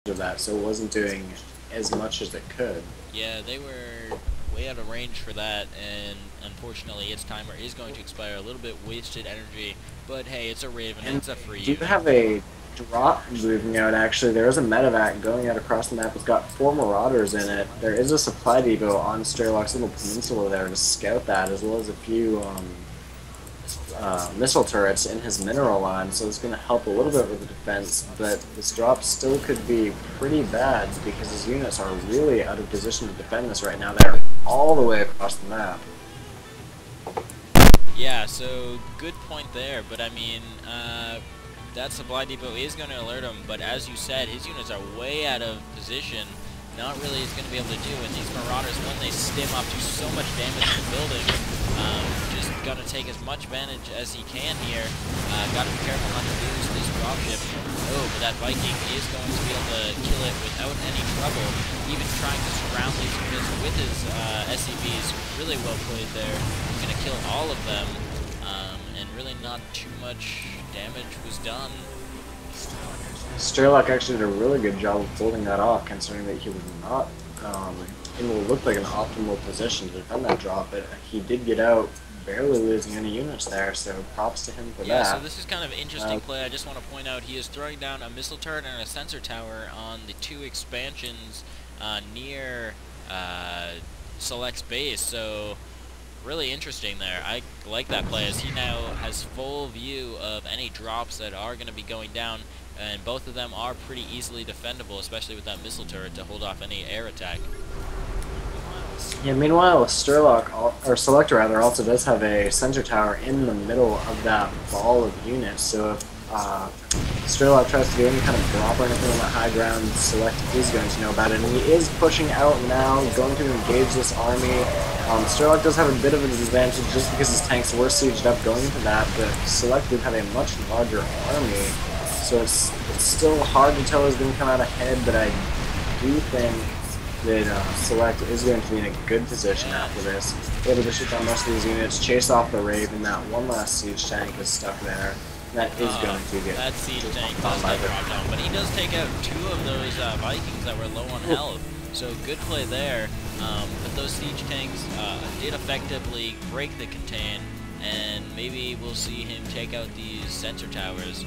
of that, so it wasn't doing as much as it could. Yeah, they were way out of range for that, and unfortunately its timer is going to expire. A little bit wasted energy, but hey, it's a Raven, And it's a free do unit. have a drop moving out, actually. There is a medevac going out across the map. It's got 4 Marauders in it. There is a supply depot on Strelok's little peninsula there to scout that, as well as a few missile turrets in his mineral line, so it's going to help a little bit with the defense, but this drop still could be pretty bad because his units are really out of position to defend this right now. They're all the way across the map. Yeah, so good point there, but I mean, that supply depot is going to alert him, but as you said, his units are way out of position. Not really is going to be able to do, and these Marauders, when they stim up, do so much damage to the building. Just got to take as much advantage as he can here. Got to be careful not to lose this dropship. Oh, but that Viking is going to be able to kill it without any trouble. Even trying to surround these units with his SCVs. Really well played there. He's going to kill all of them, and really not too much damage was done. Strelok actually did a really good job of holding that off, considering that he was not in what looked like an optimal position to defend that drop, but he did get out, barely losing any units there, so props to him for that. Yeah, so this is kind of an interesting play. I just want to point out he is throwing down a missile turret and a sensor tower on the 2 expansions near Select's base, so really interesting there. I like that play, as he now has full view of any drops that are going to be going down, and both of them are pretty easily defendable, especially with that missile turret to hold off any air attack. Yeah, meanwhile, Strelok, or Selector rather, also does have a sensor tower in the middle of that ball of units, so if Strelok tries to do any kind of drop or anything on that high ground, Select is going to know about it, and he is pushing out now, going to engage this army. Strelok does have a bit of a disadvantage just because his tanks were sieged up going into that, but Select did have a much larger army, so it's still hard to tell who's going to come out ahead, but I do think that Select is going to be in a good position after this. Able to shoot down most of these units, chase off the Raven. That one last siege tank is stuck there. That is going to get that siege tank does get dropped down, but he does take out 2 of those Vikings that were low on health. So good play there. But those siege tanks did effectively break the contain, and maybe we'll see him take out these sensor towers.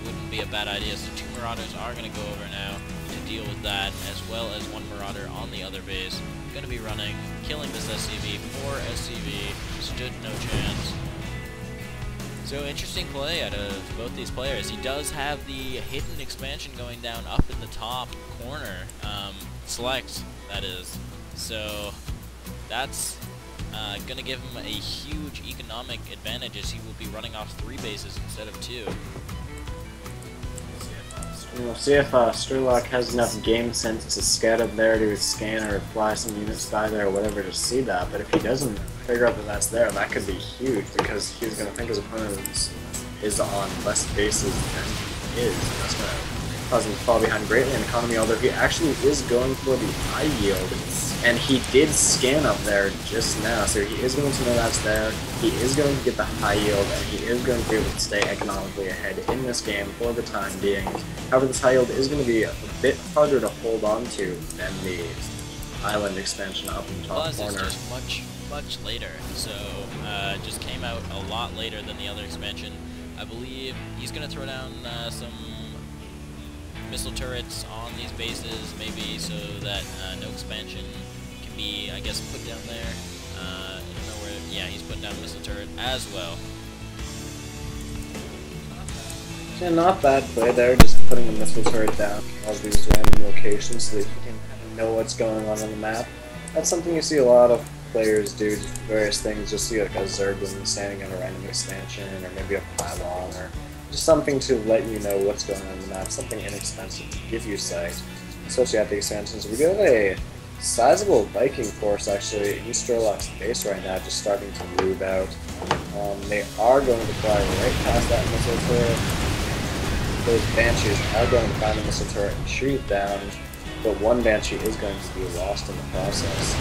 Wouldn't be a bad idea. So 2 Marauders are going to go over now to deal with that, as well as 1 Marauder on the other base. Going to be running, killing this SCV. 4 SCV, stood no chance. So interesting play out of both these players. He does have the hidden expansion going down up in the top corner. Select, that is. So that's going to give him a huge economic advantage, as he will be running off 3 bases instead of 2. We'll see if Strelok has enough game sense to scout up there to scan or fly some units by there or whatever to see that, but if he doesn't figure out that that's there, that could be huge, because he's going to think his opponent is on less bases than he is. That's going to cause him to fall behind greatly in economy, although he actually is going for the high yield, and he did scan up there just now, so he is going to know that's there. He is going to get the high yield, and he is going to be able to stay economically ahead in this game for the time being. However, this high yield is going to be a bit harder to hold on to than the island expansion up in the top corner. Plus, it's just much later, so just came out a lot later than the other expansion. I believe he's going to throw down some missile turrets on these bases, maybe so that no expansion can be, I guess, put down there. I don't know where. Yeah, he's putting down a missile turret as well. Yeah, not bad play there, just putting the missile turret down all these random locations so that you can know what's going on the map. That's something you see a lot of players do, just various things. You'll see like a Zerglin standing on a random expansion, or maybe a pylon, or just something to let you know what's going on the map, something inexpensive to give you sight. Especially at the expansions. We do have a sizable Viking force actually in Strelok's base right now, just starting to move out. They are going to fly right past that missile turret. Those Banshees are going to find the missile turret and shoot it down, but one Banshee is going to be lost in the process.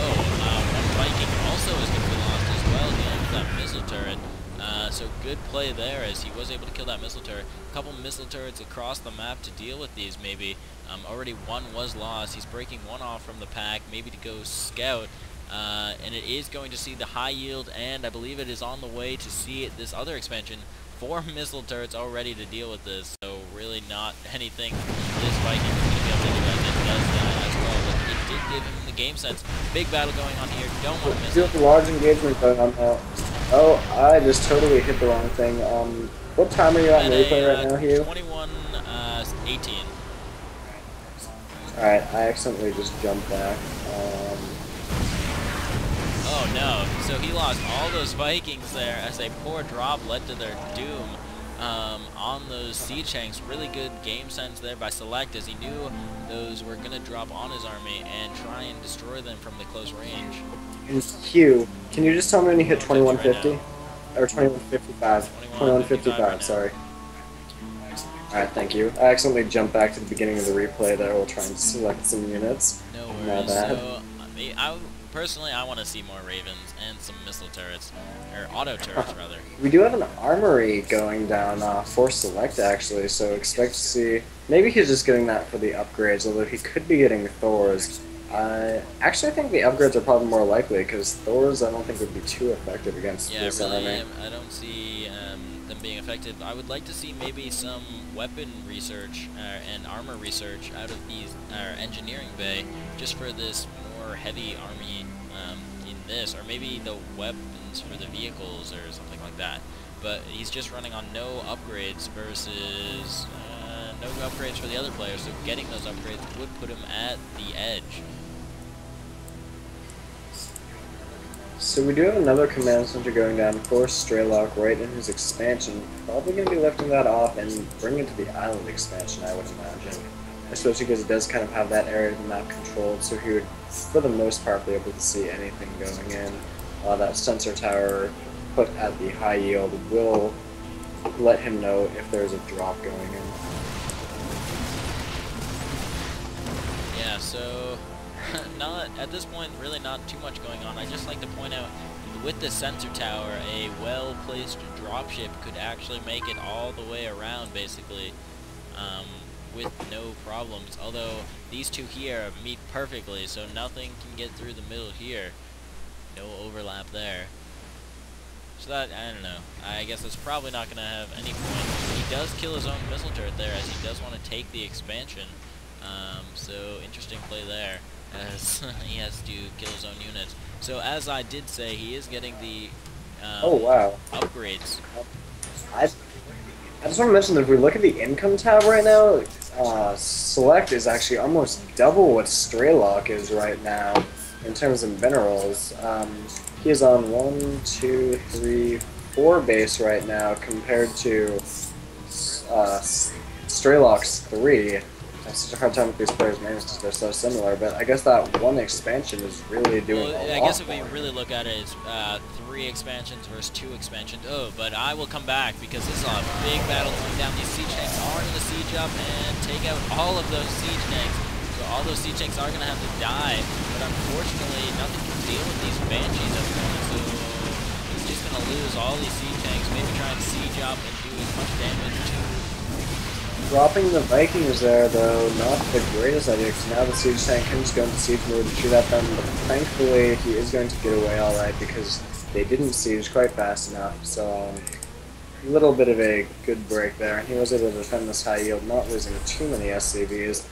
Oh, one Viking also is going to be lost as well, dealing with that missile turret. So good play there as he was able to kill that missile turret. A couple missile turrets across the map to deal with these maybe. Already one was lost. He's breaking one off from the pack, maybe to go scout. And it is going to see the high yield, and I believe it is on the way to see this other expansion. 4 missile turrets already to deal with this, so really not anything this Viking is going to be able to do as it does that as well. But it did give him the game sense. Big battle going on here. Don't want to miss it. There's a large engagement going on now. Oh, I just totally hit the wrong thing. What time are you at in replay right now, Hugh? 21:18. Alright, I accidentally just jumped back. Oh no, so he lost all those Vikings there as a poor drop led to their doom on those siege tanks. Really good game sense there by Select as he knew those were going to drop on his army and try and destroy them from the close range. And Hugh, can you just tell me when you hit 2150? Right or 2155? 2155, right sorry. Alright, thank you. I accidentally jumped back to the beginning of the replay there while trying to select some units. No Not worries. bad. So, personally, I want to see more Ravens and some missile turrets, or auto turrets rather. We do have an armory going down for Select actually, so expect to see. Maybe he's just getting that for the upgrades, although he could be getting Thors. Actually, I think the upgrades are probably more likely because Thors I don't think would be too effective against this army. I don't see them being effective. I would like to see maybe some weapon research and armor research out of these engineering bay, just for this more heavy army in this, or maybe the weapons for the vehicles or something like that. But he's just running on no upgrades versus no upgrades for the other players, so getting those upgrades would put him at the edge. So we do have another command center going down for Strelok right in his expansion. Probably going to be lifting that off and bringing it to the island expansion, I would imagine. Especially because it does kind of have that area of the map controlled, so he would, for the most part, be able to see anything going in. That sensor tower put at the high yield will let him know if there's a drop going in. Yeah, so not at this point, really not too much going on. I just like to point out, with the sensor tower, a well-placed dropship could actually make it all the way around, basically, with no problems. Although these two here meet perfectly, so nothing can get through the middle here. No overlap there. So that, I don't know. I guess it's probably not going to have any point. He does kill his own missile turret there, as he does want to take the expansion. So interesting play there, as he has to kill his own units. So as I did say, he is getting the oh wow, upgrades. I just want to mention that if we look at the income tab right now, Select is actually almost double what Strelok is right now in terms of minerals. He is on 1, 2, 3, 4 base right now compared to Strelok's 3. I have such a hard time with these players' names because they're so similar, but I guess that one expansion is really doing a lot. I guess if we really look at it, it's 3 expansions versus 2 expansions. Oh, but I will come back because this is a big battle going down. These siege tanks are going to siege up and take out all of those siege tanks. So all those siege tanks are going to have to die, but unfortunately nothing can deal with these banshees at the moment. So he's just going to lose all these siege tanks, maybe try and siege up and do as much damage to. Dropping the Vikings there, though, not the greatest idea, because now the siege tank can just go into siege mode and shoot at them, but thankfully he is going to get away alright, because they didn't siege quite fast enough, so a little bit of a good break there, and he was able to defend this high yield, not losing too many SCVs.